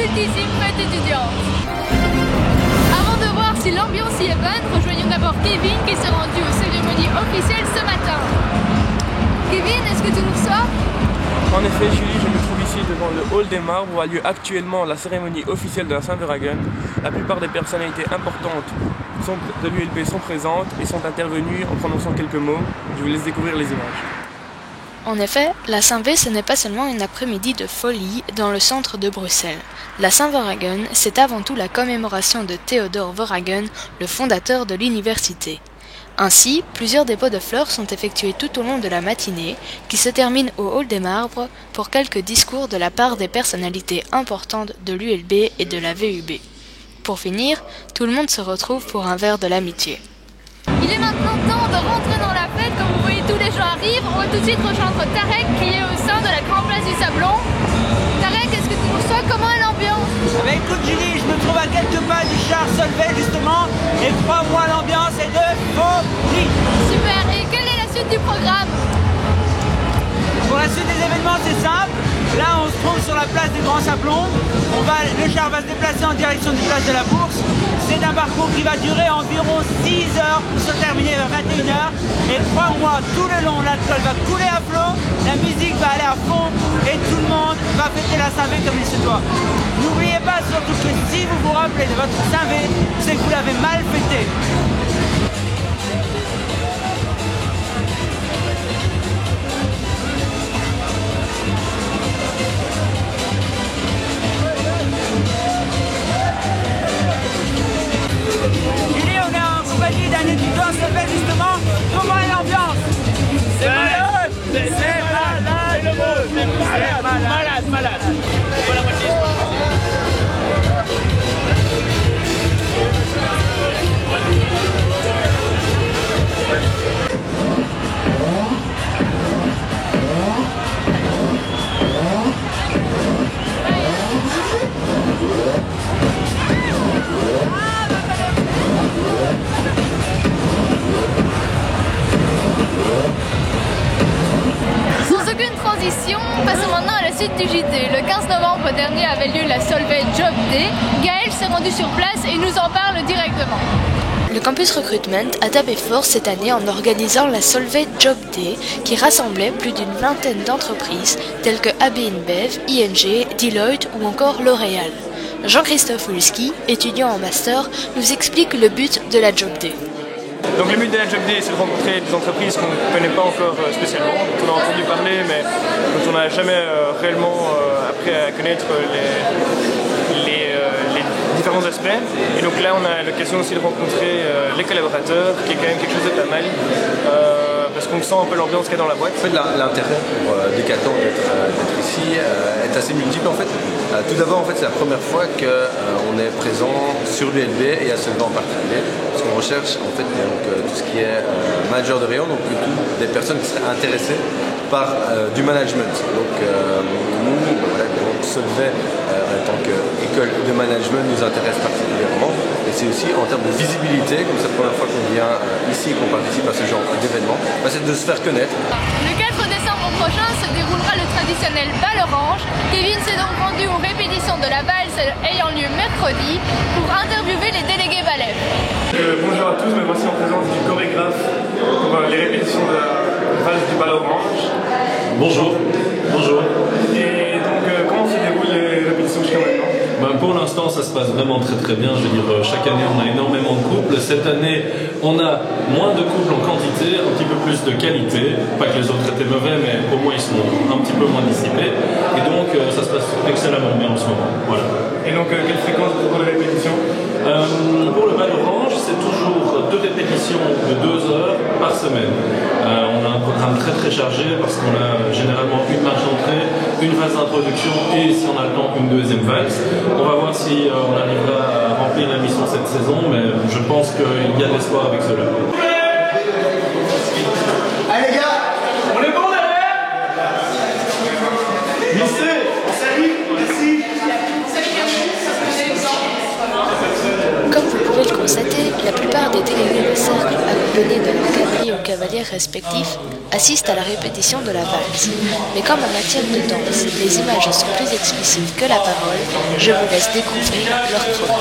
cultissime fête étudiante. Avant de voir si l'ambiance y est bonne, rejoignons d'abord Kevin qui s'est rendu aux cérémonies officielles ce matin. Kevin, est-ce que tu nous reçois? En effet, Julie, je me trouve ici devant le hall des marbres où a lieu actuellement la cérémonie officielle de la Saint-Veragun. La plupart des personnalités importantes de l'ULB sont présentes et sont intervenues en prononçant quelques mots. Je vous laisse découvrir les images. En effet, la Saint-V, ce n'est pas seulement une après-midi de folie dans le centre de Bruxelles. La Saint-Veragun, c'est avant tout la commémoration de Theodore Veragun, le fondateur de l'université. Ainsi, plusieurs dépôts de fleurs sont effectués tout au long de la matinée, qui se termine au hall des marbres pour quelques discours de la part des personnalités importantes de l'ULB et de la VUB. Pour finir, tout le monde se retrouve pour un verre de l'amitié. Il est maintenant temps de rentrer dans la fête. Comme vous voyez, tous les gens arrivent. On va tout de suite rejoindre Tarek qui est au sein de la grande place du Sablon. Tarek, est-ce que tu nous reçois? Comment est l'ambiance? Écoute Julie, je me trouve à quelques pas du char Solvay justement et crois-moi, l'ambiance est de folie. Super, et quelle est la suite du programme? Pour la suite des événements, c'est simple. Là, on se trouve sur la place du Grand Sablon. Le char va se déplacer en direction du place de la Bourse. C'est un parcours qui va durer environ 6 heures pour se terminer vers 21 h. Et crois-moi, tout le long, l'alcool va couler à flot, la musique va aller à fond et tout le monde va fêter la Saint-V comme il se doit. N'oubliez pas surtout que si vous vous rappelez de votre Saint-V, c'est que vous l'avez mal fêté. D'un étudiant s'appelle justement comment est l'ambiance. C'est malade. C'est malade. Le mot. C'est malade. Malade. Voilà, Sans aucune transition, passons maintenant à la suite du JT. Le 15 novembre dernier avait lieu la Solvay Job Day. Gaël s'est rendu sur place et nous en parle directement. Le campus recruitment a tapé fort cette année en organisant la Solvay Job Day qui rassemblait plus d'une vingtaine d'entreprises telles que AB InBev, ING, Deloitte ou encore L'Oréal. Jean-Christophe Ulski, étudiant en master, nous explique le but de la Job Day. Donc le but de la Job Day, c'est de rencontrer des entreprises qu'on ne connaît pas encore spécialement, dont on a entendu parler, mais dont on n'a jamais réellement appris à connaître les différents aspects. Et donc là, on a l'occasion aussi de rencontrer les collaborateurs, qui est quand même quelque chose de pas mal, parce qu'on sent un peu l'ambiance qu'il y a dans la boîte. En fait, l'intérêt pour Decathlon d'être ici est assez multiple. En fait, tout d'abord, en fait, c'est la première fois qu'on est présent sur l'ULB et à Solvay en particulier, parce qu'on recherche en fait donc, tout ce qui est manager de rayon, donc plutôt des personnes qui seraient intéressées par du management. Donc nous, voilà, Solvay en tant qu'école de management nous intéresse particulièrement, et c'est aussi en termes de visibilité, comme c'est la première fois qu'on vient ici et qu'on participe à ce genre d'événement, c'est de se faire connaître. Le 4 décembre prochain se déroulera le traditionnel bal orange. Kevin s'est donc rendu aux répétitions de la valse ayant lieu mercredi pour interviewer les délégués balais. Bonjour à tous, me voici en présence du chorégraphe pour les répétitions de la valse du bal orange. Bonjour. Bonjour. Et donc comment se déroulent les répétitions jusqu'à maintenant? Pour l'instant, ça se passe vraiment très bien. Je veux dire, chaque année, on a énormément de couples. Cette année, on a moins de couples en quantité, un petit peu plus de qualité. Pas que les autres étaient mauvais, mais au moins, ils sont un petit peu moins dissipés. Et donc, ça se passe excellemment bien en ce moment. Voilà. Et donc, quelle fréquence pour les répétitions? Pour le bal orange, c'est toujours 2 répétitions de 2 heures par semaine. On a un programme très chargé parce qu'on a généralement une marche d'entrée, une phase d'introduction et, si on a le temps, une deuxième valse. On va voir si on arrivera à remplir la mission cette saison, mais je pense qu'il y a de l'espoir avec cela. Allez les gars, on est bon derrière. Lycée, salut, merci. Comme vous pouvez le constater, cet été, la plupart des délégués de cercle, accompagnés de leurs cavaliers ou cavaliers respectifs, assistent à la répétition de la valse. Mais comme en matière de danse, les images sont plus explicites que la parole, je vous laisse découvrir leur programme.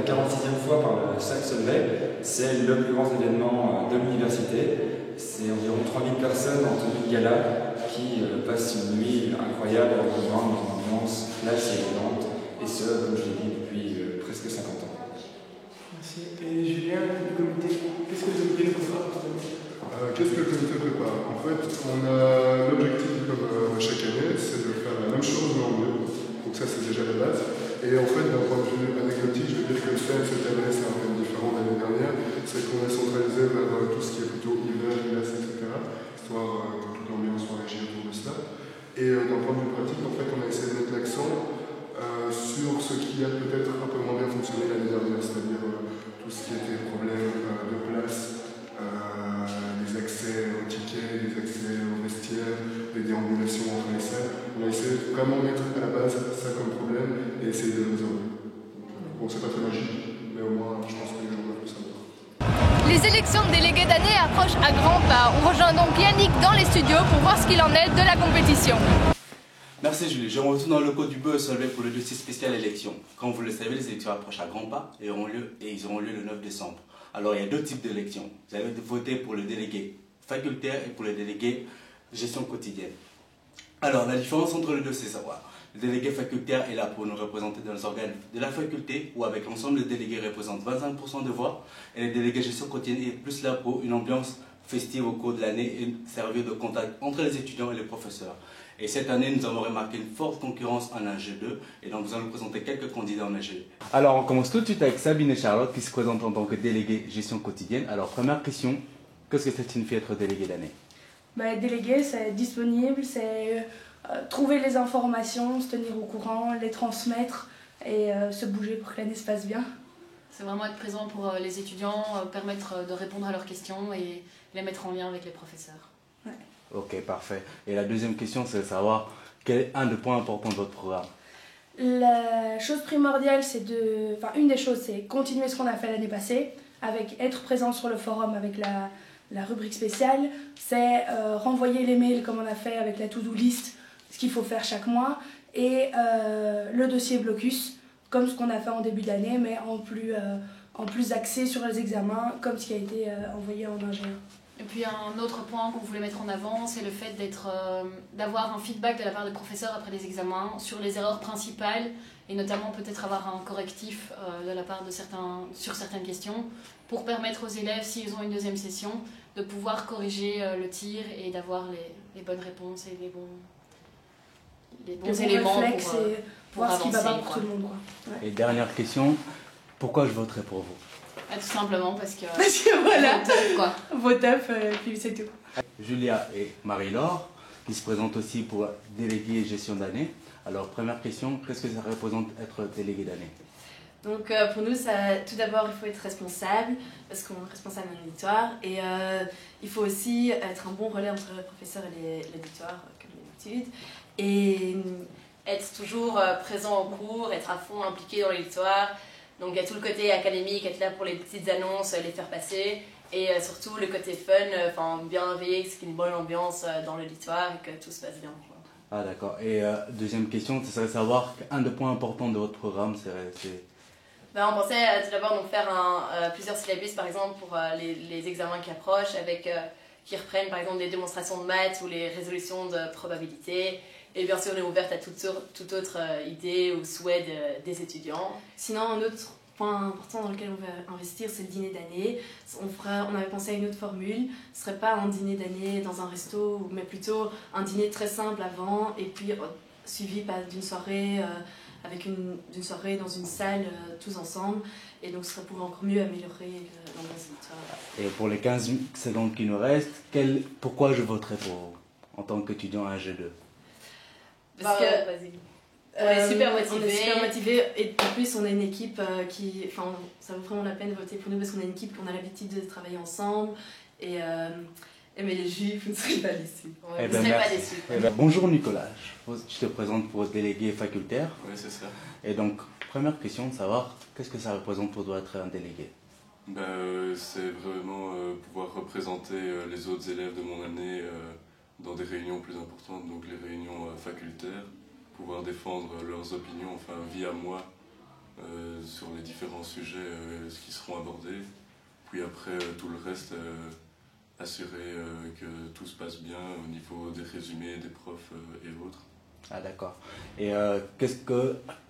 46e fois par le Cercle Solvay. C'est le plus grand événement de l'université. C'est environ 3000 personnes en tenue de gala qui passent une nuit incroyable dans une ambiance classe et élégante. Et ce, comme je l'ai dit, depuis presque 50 ans. Merci. Et Julien, du comité, qu'est-ce que le comité prépare? Qu'est-ce que le comité prépare? En fait, on a l'objectif, comme chaque année, c'est de faire la même chose mais en mieux. Donc ça, c'est déjà la base. Et en fait, d'un point de vue anecdotique, je veux dire que le thème cette année, c'est un thème différent de l'année dernière. C'est qu'on est centralisé vers tout ce qui est plutôt hiver, glace, etc. Histoire que toute l'ambiance soit régie autour de cela. Et d'un point de vue pratique, en fait, on a essayé de mettre l'accent sur ce qui a peut-être un peu moins bien fonctionné l'année dernière, c'est-à-dire tout ce qui était problème de place, les accès aux tickets, les accès aux vestiaires, les déambulations entre les salles. On a essayé de vraiment mettre à la base ça comme problème et essayer de le résoudre. Bon, c'est pas très magique, mais au moins, je pense que les gens doivent le savoir. Les élections de délégués d'année approchent à grands pas. On rejoint donc Yannick dans les studios pour voir ce qu'il en est de la compétition. Merci Julie. Je retourne dans le locaux du BEE Solvay pour le dossier spécial élections. Comme vous le savez, les élections approchent à grands pas et ils auront lieu le 9 décembre. Alors il y a deux types d'élections. Vous allez voter pour le délégué facultaire et pour le délégué gestion quotidienne. Alors la différence entre les deux, c'est savoir. Le délégué facultaire est là pour nous représenter dans les organes de la faculté où avec l'ensemble des délégués représente 25% de voix et le délégué gestion quotidienne est plus là pour une ambiance festive au cours de l'année et servir de contact entre les étudiants et les professeurs. Et cette année, nous avons remarqué une forte concurrence en AG2 et donc nous allons présenter quelques candidats en AG2. Alors on commence tout de suite avec Sabine et Charlotte qui se présentent en tant que délégués gestion quotidienne. Alors première question, qu'est-ce que ça signifie être délégué d'année? Délégué, c'est disponible, c'est trouver les informations, se tenir au courant, les transmettre et se bouger pour que l'année se passe bien. C'est vraiment être présent pour les étudiants, permettre de répondre à leurs questions et les mettre en lien avec les professeurs. Ouais. Ok, parfait. Et la deuxième question, c'est de savoir quel est un des points importants de votre programme? La chose primordiale, une des choses, c'est continuer ce qu'on a fait l'année passée, avec être présent sur le forum avec la rubrique spéciale, c'est renvoyer les mails comme on a fait avec la to-do list, ce qu'il faut faire chaque mois, et le dossier blocus, comme ce qu'on a fait en début d'année, mais en plus axé sur les examens, comme ce qui a été envoyé en ingénieur. Et puis un autre point qu'on voulait mettre en avant, c'est le fait d'avoir un feedback de la part des professeurs après les examens sur les erreurs principales et notamment peut-être avoir un correctif de la part sur certaines questions pour permettre aux élèves, s'ils ont une deuxième session, de pouvoir corriger le tir et d'avoir les bonnes réponses et les bons éléments pour voir ce qui va avancer, pas pour tout le monde. Ouais. Et dernière question, pourquoi je voterai pour vous? Tout simplement parce que voilà, quoi. Vos teufs, puis c'est tout. Julia et Marie-Laure, qui se présentent aussi pour délégué gestion d'année. Alors, première question, qu'est-ce que ça représente être délégué d'année? Donc pour nous, tout d'abord, il faut être responsable, parce qu'on est responsable d'un auditoire, et il faut aussi être un bon relais entre le professeur et l'auditoire, comme d'habitude, et être toujours présent au cours, être à fond impliqué dans l'auditoire. Donc il y a tout le côté académique, être là pour les petites annonces, les faire passer, et surtout le côté fun, bien veiller ce qu'il y ait une bonne ambiance dans l'auditoire et que tout se passe bien. Quoi. Ah d'accord. Et deuxième question, ce serait de savoir qu'un des points importants de votre programme, c'est... On pensait tout d'abord faire plusieurs syllabus par exemple pour les examens qui approchent avec qui reprennent par exemple des démonstrations de maths ou les résolutions de probabilité. Et bien sûr, on est ouverte à toute autre idée ou souhait des étudiants. Sinon, un autre point important dans lequel on va investir, c'est le dîner d'année. On avait pensé à une autre formule. Ce ne serait pas un dîner d'année dans un resto, mais plutôt un dîner très simple avant, et puis suivi d'une soirée, d'une soirée dans une salle, tous ensemble. Et donc, ce serait pour encore mieux améliorer l'ambiance auditoire. Et pour les 15 secondes qui nous restent, pourquoi je voterai pour vous en tant qu'étudiant à G2? Parce que on est super motivés et en plus on a une équipe ça vaut vraiment la peine de voter pour nous parce qu'on a une équipe qu'on a l'habitude de travailler ensemble et mais les juifs, vous ne serez pas déçus. Vous ne serez pas déçus. Bonjour Nicolas, je te présente pour délégué facultaire. Oui, c'est ça. Et donc, première question de savoir, qu'est-ce que ça représente pour toi être un délégué? C'est vraiment pouvoir représenter les autres élèves de mon année dans des réunions plus importantes, donc les réunions facultaires, pouvoir défendre leurs opinions, enfin via moi, sur les différents sujets qui seront abordés. Puis après, tout le reste, assurer que tout se passe bien au niveau des résumés, des profs et autres. Ah d'accord. Et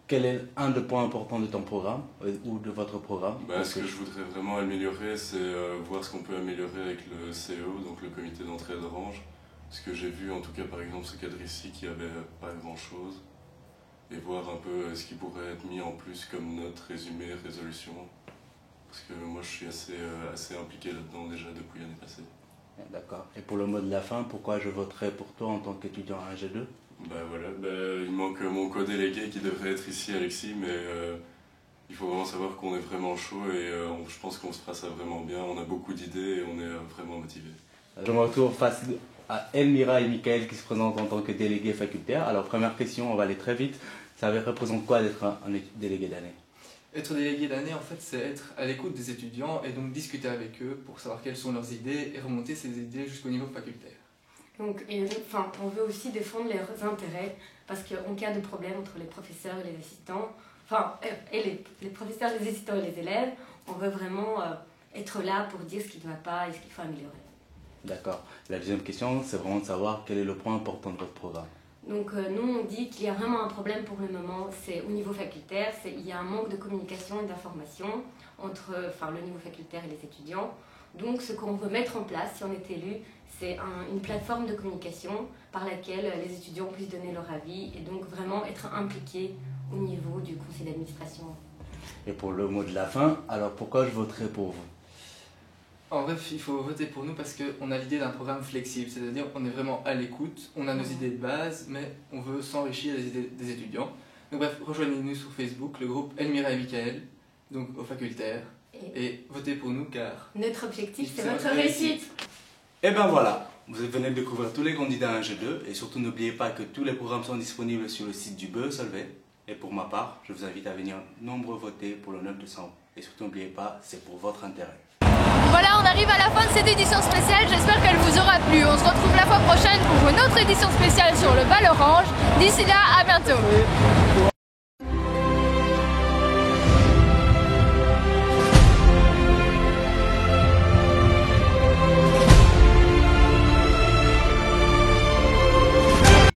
quel est un des points importants de ton programme ou de votre programme? Ce que je voudrais vraiment améliorer, c'est voir ce qu'on peut améliorer avec le CEO, donc le comité d'entraide Orange. Ce que j'ai vu, en tout cas par exemple ce cadre ici qui avait pas grand chose, et voir un peu ce qui pourrait être mis en plus comme note, résumé, résolution. Parce que moi je suis assez impliqué là-dedans déjà depuis l'année passée. D'accord. Et pour le mot de la fin, pourquoi je voterai pour toi en tant qu'étudiant à G2? Il manque mon co-délégué qui devrait être ici, Alexis, mais il faut vraiment savoir qu'on est vraiment chaud et je pense qu'on se fera ça vraiment bien. On a beaucoup d'idées et on est vraiment motivés. Je me retrouve face à Elmira et Michael qui se présentent en tant que délégués facultaires. Alors première question, on va aller très vite. Ça représente quoi d'être un délégué d'année? Être délégué d'année, en fait, c'est être à l'écoute des étudiants et donc discuter avec eux pour savoir quelles sont leurs idées et remonter ces idées jusqu'au niveau facultaire. Donc, on veut aussi défendre leurs intérêts parce qu'en cas de problème entre les professeurs et les assistants, les professeurs, les assistants et les élèves, on veut vraiment être là pour dire ce qui ne va pas et ce qu'il faut améliorer. D'accord. La deuxième question, c'est vraiment de savoir quel est le point important de votre programme. Donc nous, on dit qu'il y a vraiment un problème pour le moment, c'est au niveau facultaire, il y a un manque de communication et d'information entre le niveau facultaire et les étudiants. Donc ce qu'on veut mettre en place, si on est élu, c'est une plateforme de communication par laquelle les étudiants puissent donner leur avis et donc vraiment être impliqués au niveau du conseil d'administration. Et pour le mot de la fin, alors pourquoi je voterai pour vous? En bref, il faut voter pour nous parce qu'on a l'idée d'un programme flexible, c'est-à-dire qu'on est vraiment à l'écoute, on a nos idées de base, mais on veut s'enrichir des idées des étudiants. Donc bref, rejoignez-nous sur Facebook, le groupe Elmira et Michael, donc aux facultaires, et votez pour nous car notre objectif, c'est votre réussite. Et ben voilà, vous venez de découvrir tous les candidats à G2, et surtout n'oubliez pas que tous les programmes sont disponibles sur le site du BE Solvay. Et pour ma part, je vous invite à venir nombreux voter pour le 9 décembre. Et surtout n'oubliez pas, c'est pour votre intérêt. Voilà, on arrive à la fin de cette édition spéciale, j'espère qu'elle vous aura plu. On se retrouve la fois prochaine pour une autre édition spéciale sur le Val Orange. D'ici là, à bientôt.